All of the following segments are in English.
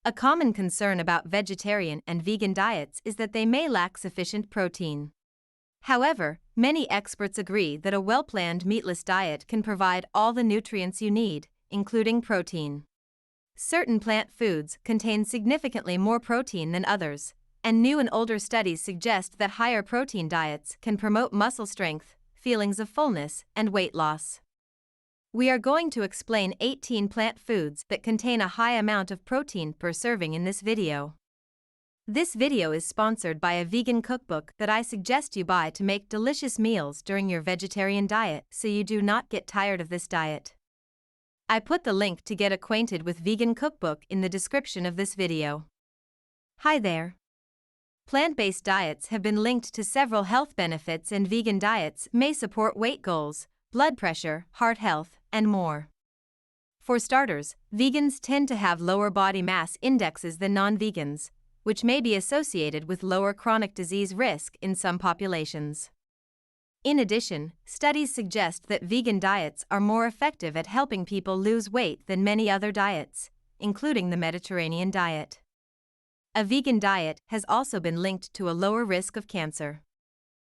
A common concern about vegetarian and vegan diets is that they may lack sufficient protein. However, many experts agree that a well-planned meatless diet can provide all the nutrients you need, including protein. Certain plant foods contain significantly more protein than others, and new and older studies suggest that higher protein diets can promote muscle strength, feelings of fullness, and weight loss. We are going to explain 18 plant foods that contain a high amount of protein per serving in this video. This video is sponsored by a vegan cookbook that I suggest you buy to make delicious meals during your vegetarian diet so you do not get tired of this diet. I put the link to get acquainted with vegan cookbook in the description of this video. Hi there. Plant-based diets have been linked to several health benefits, and vegan diets may support weight goals, blood pressure, heart health, and more. For starters, vegans tend to have lower body mass indexes than non-vegans, which may be associated with lower chronic disease risk in some populations. In addition, studies suggest that vegan diets are more effective at helping people lose weight than many other diets, including the Mediterranean diet. A vegan diet has also been linked to a lower risk of cancer.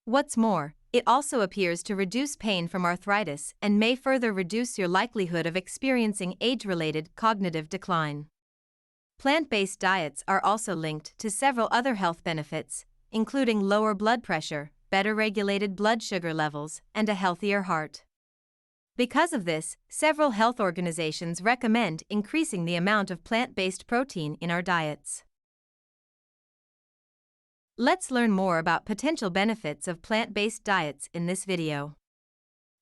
What's more, it also appears to reduce pain from arthritis and may further reduce your likelihood of experiencing age-related cognitive decline. Plant-based diets are also linked to several other health benefits, including lower blood pressure, better regulated blood sugar levels, and a healthier heart. Because of this, several health organizations recommend increasing the amount of plant-based protein in our diets. Let's learn more about potential benefits of plant-based diets in this video.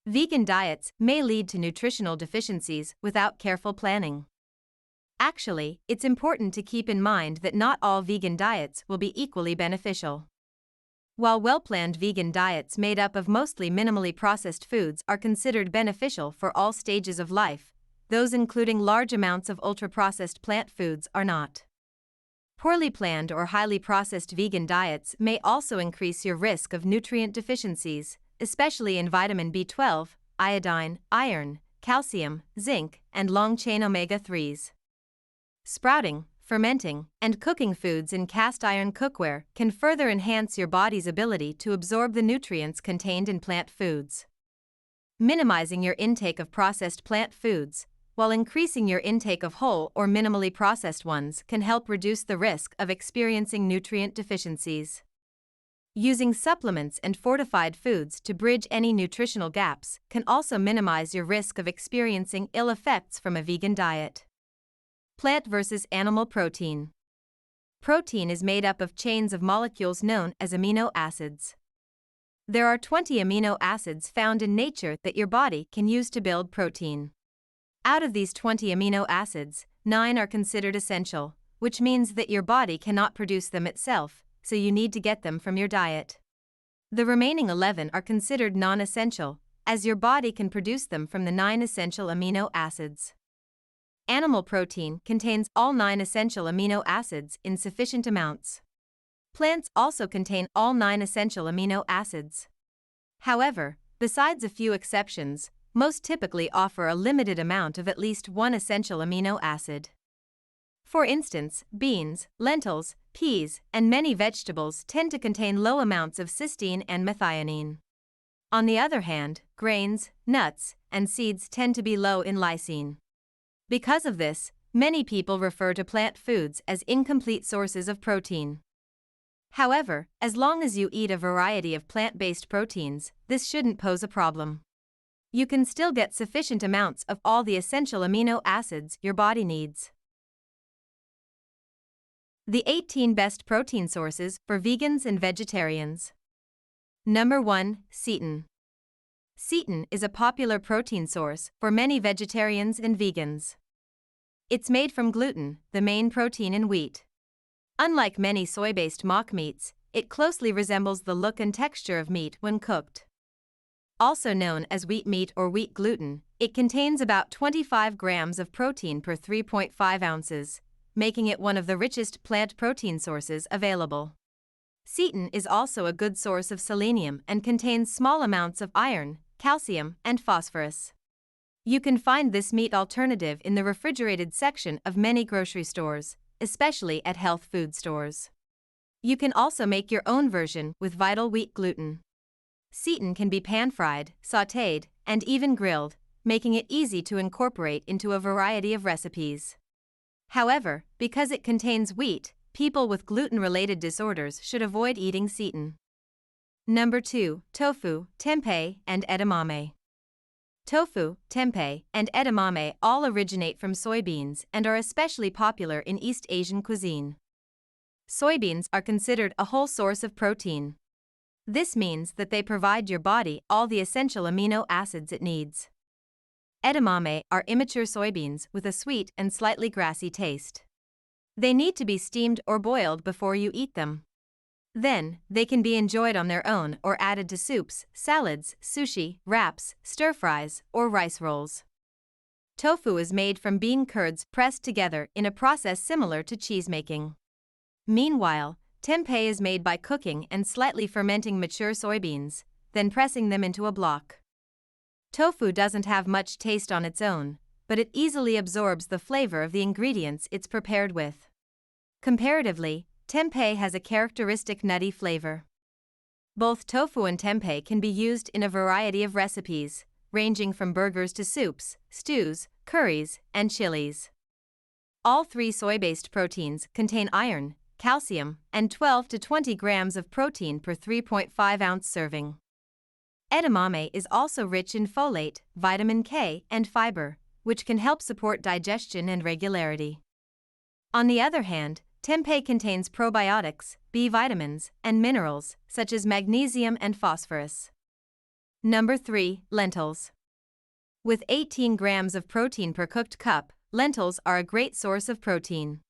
Vegan diets may lead to nutritional deficiencies without careful planning. Actually, it's important to keep in mind that not all vegan diets will be equally beneficial. While well-planned vegan diets made up of mostly minimally processed foods are considered beneficial for all stages of life, those including large amounts of ultra-processed plant foods are not. Poorly planned or highly processed vegan diets may also increase your risk of nutrient deficiencies, especially in vitamin B12, iodine, iron, calcium, zinc, and long-chain omega-3s. Sprouting, fermenting, and cooking foods in cast iron cookware can further enhance your body's ability to absorb the nutrients contained in plant foods. Minimizing your intake of processed plant foods, while increasing your intake of whole or minimally processed ones, can help reduce the risk of experiencing nutrient deficiencies. Using supplements and fortified foods to bridge any nutritional gaps can also minimize your risk of experiencing ill effects from a vegan diet. Plant versus animal protein. Protein is made up of chains of molecules known as amino acids. There are 20 amino acids found in nature that your body can use to build protein. Out of these 20 amino acids, 9 are considered essential, which means that your body cannot produce them itself, so you need to get them from your diet. The remaining 11 are considered non-essential, as your body can produce them from the 9 essential amino acids. Animal protein contains all 9 essential amino acids in sufficient amounts. Plants also contain all 9 essential amino acids. However, besides a few exceptions, most typically offer a limited amount of at least one essential amino acid. For instance, beans, lentils, peas, and many vegetables tend to contain low amounts of cysteine and methionine. On the other hand, grains, nuts, and seeds tend to be low in lysine. Because of this, many people refer to plant foods as incomplete sources of protein. However, as long as you eat a variety of plant-based proteins, this shouldn't pose a problem. You can still get sufficient amounts of all the essential amino acids your body needs. The 18 best protein sources for vegans and vegetarians. Number 1. Seitan. Seitan is a popular protein source for many vegetarians and vegans. It's made from gluten, the main protein in wheat. Unlike many soy-based mock meats, it closely resembles the look and texture of meat when cooked. Also known as wheat meat or wheat gluten, it contains about 25 grams of protein per 3.5 ounces, making it one of the richest plant protein sources available. Seitan is also a good source of selenium and contains small amounts of iron, calcium, and phosphorus. You can find this meat alternative in the refrigerated section of many grocery stores, especially at health food stores. You can also make your own version with vital wheat gluten. Seitan can be pan-fried, sautéed, and even grilled, making it easy to incorporate into a variety of recipes. However, because it contains wheat, people with gluten-related disorders should avoid eating seitan. Number 2. Tofu, tempeh, and edamame. Tofu, tempeh, and edamame all originate from soybeans and are especially popular in East Asian cuisine. Soybeans are considered a whole source of protein. This means that they provide your body all the essential amino acids it needs. Edamame are immature soybeans with a sweet and slightly grassy taste. They need to be steamed or boiled before you eat them. Then, they can be enjoyed on their own or added to soups, salads, sushi, wraps, stir-fries, or rice rolls. Tofu is made from bean curds pressed together in a process similar to cheese making. Meanwhile, tempeh is made by cooking and slightly fermenting mature soybeans, then pressing them into a block. Tofu doesn't have much taste on its own, but it easily absorbs the flavor of the ingredients it's prepared with. Comparatively, tempeh has a characteristic nutty flavor. Both tofu and tempeh can be used in a variety of recipes, ranging from burgers to soups, stews, curries, and chilies. All three soy-based proteins contain iron, calcium, and 12 to 20 grams of protein per 3.5-ounce serving. Edamame is also rich in folate, vitamin K, and fiber, which can help support digestion and regularity. On the other hand, tempeh contains probiotics, B vitamins, and minerals, such as magnesium and phosphorus. Number 3. Lentils. With 18 grams of protein per cooked cup, lentils are a great source of protein.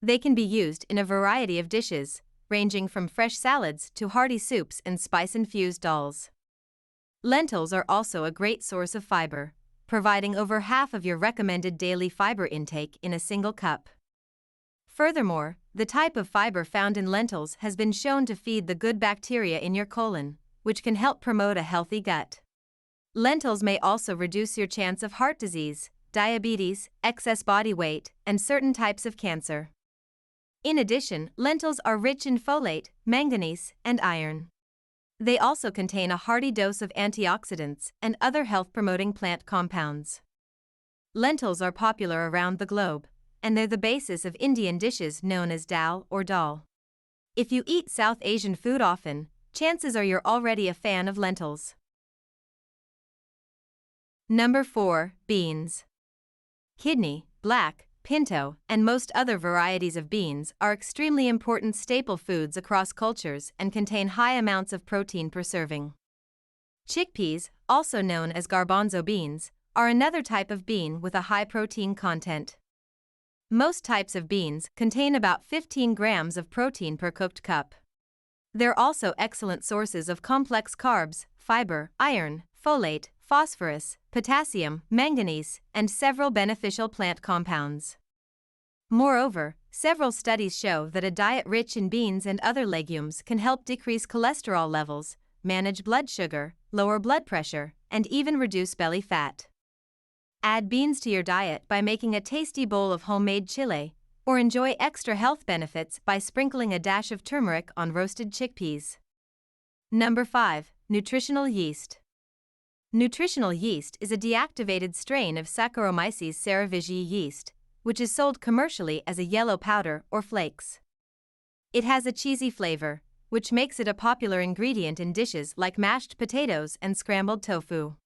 They can be used in a variety of dishes, ranging from fresh salads to hearty soups and spice-infused dals. Lentils are also a great source of fiber, providing over half of your recommended daily fiber intake in a single cup. Furthermore, the type of fiber found in lentils has been shown to feed the good bacteria in your colon, which can help promote a healthy gut. Lentils may also reduce your chance of heart disease, diabetes, excess body weight, and certain types of cancer. In addition, lentils are rich in folate, manganese, and iron. They also contain a hearty dose of antioxidants and other health-promoting plant compounds. Lentils are popular around the globe, and they're the basis of Indian dishes known as dal or dal. If you eat South Asian food often, chances are you're already a fan of lentils. Number 4. Beans. Kidney, black, pinto, and most other varieties of beans are extremely important staple foods across cultures and contain high amounts of protein per serving. Chickpeas, also known as garbanzo beans, are another type of bean with a high protein content. Most types of beans contain about 15 grams of protein per cooked cup. They're also excellent sources of complex carbs, fiber, iron, folate, phosphorus, potassium, manganese, and several beneficial plant compounds. Moreover, several studies show that a diet rich in beans and other legumes can help decrease cholesterol levels, manage blood sugar, lower blood pressure, and even reduce belly fat. Add beans to your diet by making a tasty bowl of homemade chile, or enjoy extra health benefits by sprinkling a dash of turmeric on roasted chickpeas. Number 5. Nutritional yeast. Nutritional yeast is a deactivated strain of Saccharomyces cerevisiae yeast, which is sold commercially as a yellow powder or flakes. It has a cheesy flavor, which makes it a popular ingredient in dishes like mashed potatoes and scrambled tofu.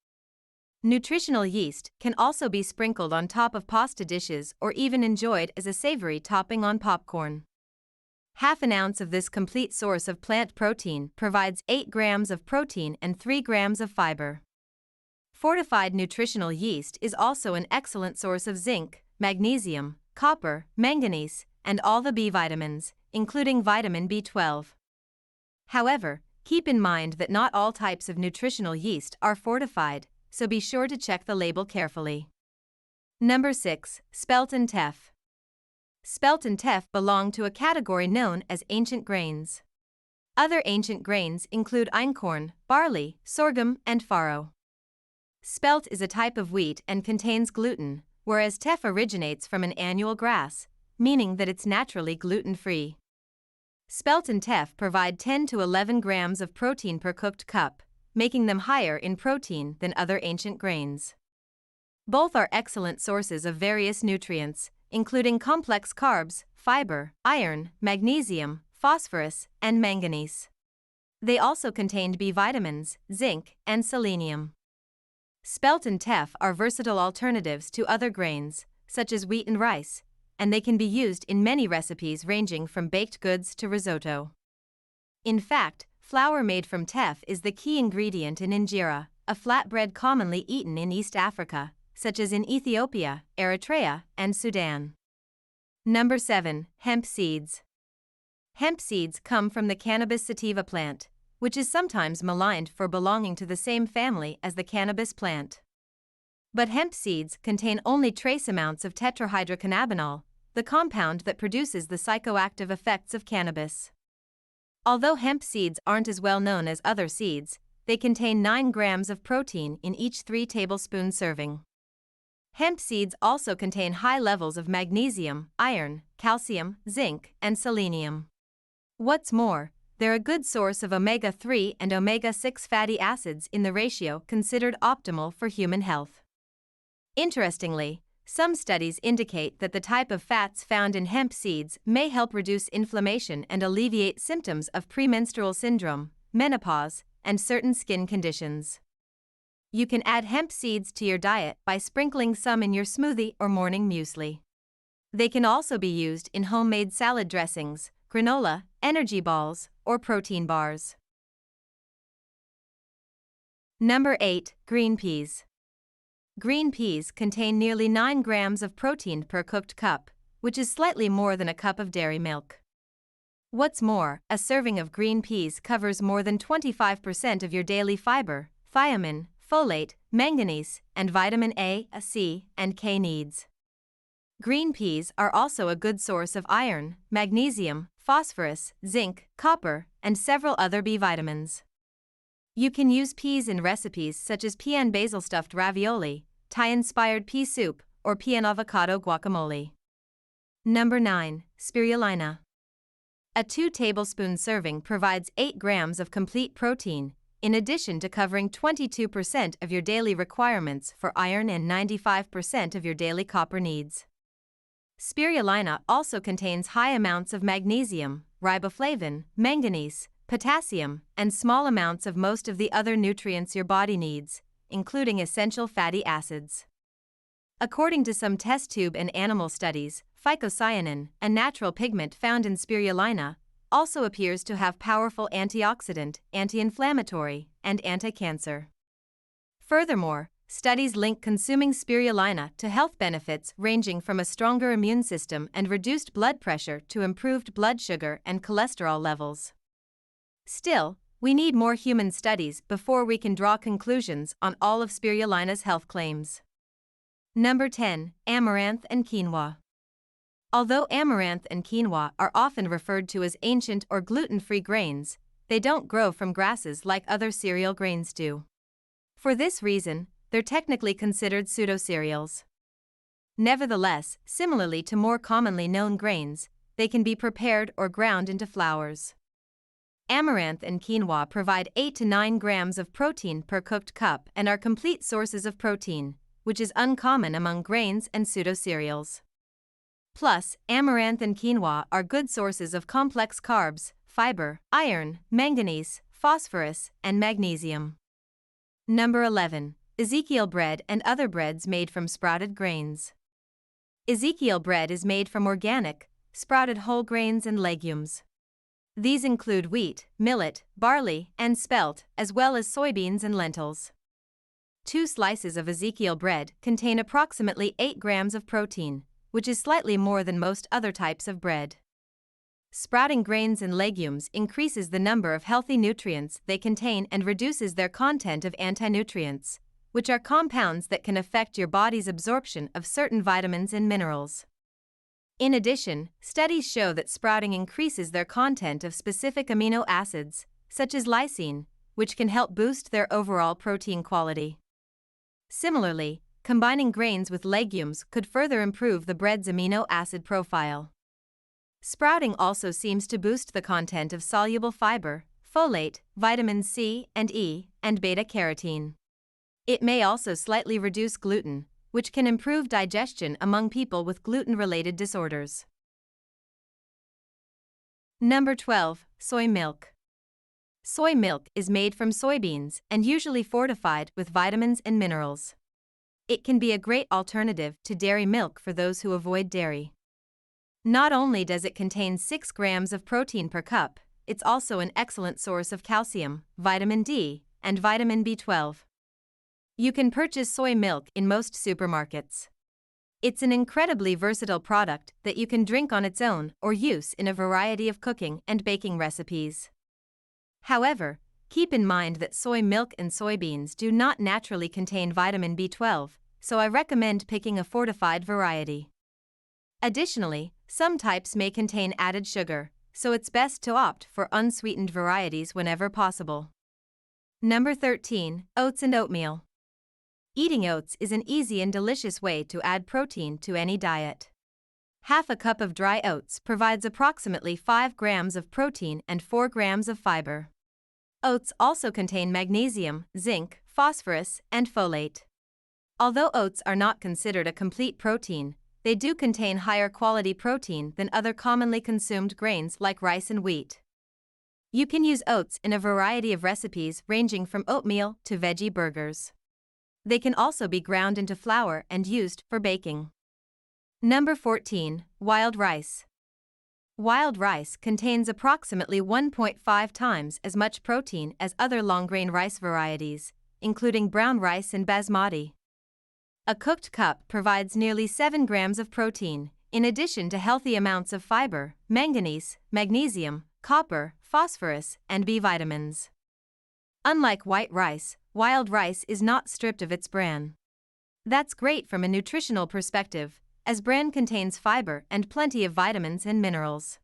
Nutritional yeast can also be sprinkled on top of pasta dishes or even enjoyed as a savory topping on popcorn. Half an ounce of this complete source of plant protein provides 8 grams of protein and 3 grams of fiber. Fortified nutritional yeast is also an excellent source of zinc, magnesium, copper, manganese, and all the B vitamins, including vitamin B12. However, keep in mind that not all types of nutritional yeast are fortified, so be sure to check the label carefully. Number 6. Spelt and teff. Spelt and teff belong to a category known as ancient grains. Other ancient grains include einkorn, barley, sorghum, and farro. Spelt is a type of wheat and contains gluten, whereas teff originates from an annual grass, meaning that it's naturally gluten-free. Spelt and teff provide 10 to 11 grams of protein per cooked cup, making them higher in protein than other ancient grains. Both are excellent sources of various nutrients, including complex carbs, fiber, iron, magnesium, phosphorus, and manganese. They also contain B vitamins, zinc, and selenium. Spelt and teff are versatile alternatives to other grains, such as wheat and rice, and they can be used in many recipes ranging from baked goods to risotto. In fact, flour made from teff is the key ingredient in injera, a flatbread commonly eaten in East Africa, such as in Ethiopia, Eritrea, and Sudan. Number 7. Hemp seeds. Hemp seeds come from the cannabis sativa plant, which is sometimes maligned for belonging to the same family as the cannabis plant. But hemp seeds contain only trace amounts of tetrahydrocannabinol, the compound that produces the psychoactive effects of cannabis. Although hemp seeds aren't as well known as other seeds, they contain 9 grams of protein in each 3 tablespoon serving. Hemp seeds also contain high levels of magnesium, iron, calcium, zinc, and selenium. What's more, they're a good source of omega-3 and omega-6 fatty acids in the ratio considered optimal for human health. Interestingly, some studies indicate that the type of fats found in hemp seeds may help reduce inflammation and alleviate symptoms of premenstrual syndrome, menopause, and certain skin conditions. You can add hemp seeds to your diet by sprinkling some in your smoothie or morning muesli. They can also be used in homemade salad dressings, granola, energy balls, or protein bars. Number 8. Green peas. Green peas contain nearly 9 grams of protein per cooked cup, which is slightly more than a cup of dairy milk. What's more, a serving of green peas covers more than 25% of your daily fiber, thiamine, folate, manganese, and vitamin A, C, and K needs. Green peas are also a good source of iron, magnesium, phosphorus, zinc, copper, and several other B vitamins. You can use peas in recipes such as pea and basil stuffed ravioli, Thai-inspired pea soup, or pea and avocado guacamole. Number 9. Spirulina. A 2-tablespoon serving provides 8 grams of complete protein, in addition to covering 22% of your daily requirements for iron and 95% of your daily copper needs. Spirulina also contains high amounts of magnesium, riboflavin, manganese, potassium, and small amounts of most of the other nutrients your body needs, including essential fatty acids. According to some test tube and animal studies, phycocyanin, a natural pigment found in spirulina, also appears to have powerful antioxidant, anti-inflammatory, and anti-cancer. Furthermore, studies link consuming spirulina to health benefits ranging from a stronger immune system and reduced blood pressure to improved blood sugar and cholesterol levels. Still, we need more human studies before we can draw conclusions on all of spirulina's health claims. Number 10. Amaranth and quinoa. Although amaranth and quinoa are often referred to as ancient or gluten-free grains, they don't grow from grasses like other cereal grains do. For this reason, they're technically considered pseudo-cereals. Nevertheless, similarly to more commonly known grains, they can be prepared or ground into flours. Amaranth and quinoa provide 8 to 9 grams of protein per cooked cup and are complete sources of protein, which is uncommon among grains and pseudo-cereals. Plus, amaranth and quinoa are good sources of complex carbs, fiber, iron, manganese, phosphorus, and magnesium. Number 11. Ezekiel bread and other breads made from sprouted grains. Ezekiel bread is made from organic, sprouted whole grains and legumes. These include wheat, millet, barley, and spelt, as well as soybeans and lentils. 2 slices of Ezekiel bread contain approximately 8 grams of protein, which is slightly more than most other types of bread. Sprouting grains and legumes increases the number of healthy nutrients they contain and reduces their content of anti-nutrients, which are compounds that can affect your body's absorption of certain vitamins and minerals. In addition, studies show that sprouting increases their content of specific amino acids, such as lysine, which can help boost their overall protein quality. Similarly, combining grains with legumes could further improve the bread's amino acid profile. Sprouting also seems to boost the content of soluble fiber, folate, vitamins C and E, and beta-carotene. It may also slightly reduce gluten, which can improve digestion among people with gluten-related disorders. Number 12. Soy milk. Soy milk is made from soybeans and usually fortified with vitamins and minerals. It can be a great alternative to dairy milk for those who avoid dairy. Not only does it contain 6 grams of protein per cup, it's also an excellent source of calcium, vitamin D, and vitamin B12. You can purchase soy milk in most supermarkets. It's an incredibly versatile product that you can drink on its own or use in a variety of cooking and baking recipes. However, keep in mind that soy milk and soybeans do not naturally contain vitamin B12, so I recommend picking a fortified variety. Additionally, some types may contain added sugar, so it's best to opt for unsweetened varieties whenever possible. Number 13. Oats and oatmeal. Eating oats is an easy and delicious way to add protein to any diet. Half a cup of dry oats provides approximately 5 grams of protein and 4 grams of fiber. Oats also contain magnesium, zinc, phosphorus, and folate. Although oats are not considered a complete protein, they do contain higher quality protein than other commonly consumed grains like rice and wheat. You can use oats in a variety of recipes ranging from oatmeal to veggie burgers. They can also be ground into flour and used for baking. Number 14. Wild rice. Wild rice contains approximately 1.5 times as much protein as other long-grain rice varieties, including brown rice and basmati. A cooked cup provides nearly 7 grams of protein, in addition to healthy amounts of fiber, manganese, magnesium, copper, phosphorus, and B vitamins. Unlike white rice, wild rice is not stripped of its bran. That's great from a nutritional perspective, as bran contains fiber and plenty of vitamins and minerals.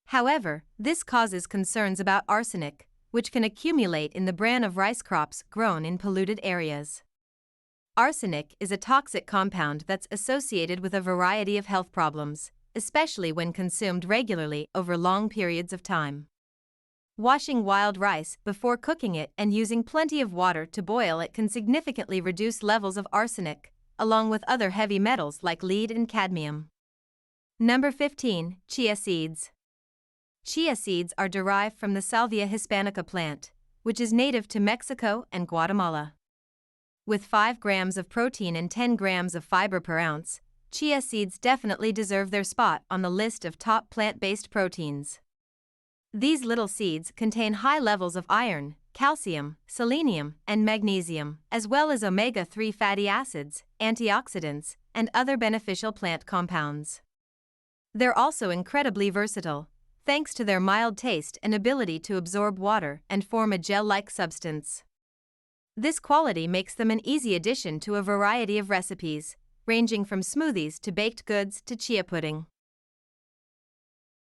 However, this causes concerns about arsenic, which can accumulate in the bran of rice crops grown in polluted areas. Arsenic is a toxic compound that's associated with a variety of health problems, especially when consumed regularly over long periods of time. Washing wild rice before cooking it and using plenty of water to boil it can significantly reduce levels of arsenic, along with other heavy metals like lead and cadmium. Number 15. Chia seeds. Chia seeds are derived from the Salvia hispanica plant, which is native to Mexico and Guatemala. With 5 grams of protein and 10 grams of fiber per ounce, chia seeds definitely deserve their spot on the list of top plant-based proteins. These little seeds contain high levels of iron, calcium, selenium, and magnesium, as well as omega-3 fatty acids, antioxidants, and other beneficial plant compounds. They're also incredibly versatile, thanks to their mild taste and ability to absorb water and form a gel-like substance. This quality makes them an easy addition to a variety of recipes, ranging from smoothies to baked goods to chia pudding.